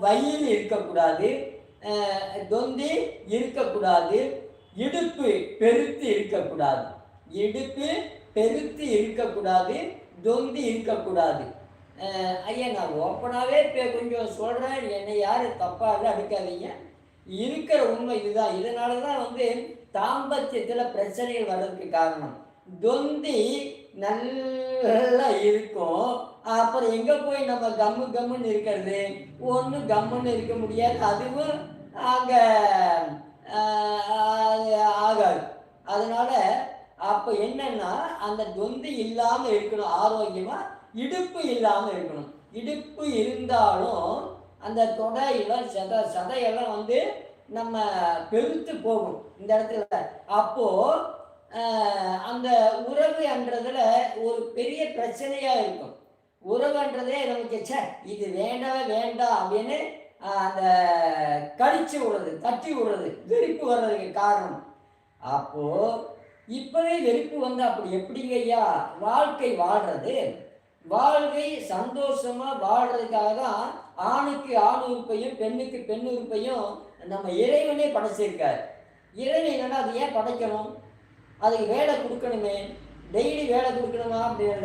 வயிறு இருக்கக்கூடாது, தொந்தி இருக்கக்கூடாது, இடுப்பு பெருத்து இருக்கக்கூடாது, இடுப்பு பெருத்து இருக்கக்கூடாது, தொந்தி இருக்கக்கூடாது. ஐயா நான் ஓப்பனாகவே இப்போ கொஞ்சம் சொல்கிறேன், என்னை யாரும் தப்பாக அடிக்காதீங்க. இருக்கிற உண்மை இதுதான். இதனால தான் தாம்பத்தியத்தில் பிரச்சனைகள் வர்றதுக்கு காரணம். தொந்தி நல்லா இருக்கும், அப்புறம் எங்கே போய் நம்ம கம்முன்னு இருக்கிறது? ஒன்றும் கம்முன்னு இருக்க முடியாது, அதுவும் அங்கே ஆகாது. அதனால அப்போ என்னன்னா அந்த தொந்தி இல்லாமல் இருக்கணும், ஆரோக்கியமாக. இடுப்பு இல்லாமல் இருக்கணும். இடுப்பு இருந்தாலும் அந்த தொடையெல்லாம் சதையெல்லாம் நம்ம பெருத்து போகும் இந்த இடத்துல. அப்போது அந்த உறவுன்றதுல ஒரு பெரிய பிரச்சனையாக இருக்கும். உறவுன்றதே நமக்கு இது வேண்டவே வேண்டாம் அப்படின்னு அந்த கடிச்சு விடுறது, தட்டி விடுறது, வெறுப்பு வர்றதுக்கு காரணம். அப்போது இப்போவே வெறுப்பு அப்படி எப்படிங்க ஐயா வாழ்க்கை வாழ்கிறது? வாழ்க்கை சந்தோஷமாக வாழ்கிறதுக்காக தான் ஆணுக்கு ஆண் உறுப்பையும் பெண்ணுக்கு பெண் உறுப்பையும் நம்ம இறைவனே படைச்சிருக்கார். இறைவன் என்னன்னா அது ஏன் படைக்கணும்? அதுக்கு வேலை கொடுக்கணுமே, டெய்லி வேலை கொடுக்கணுமா அப்படின்னு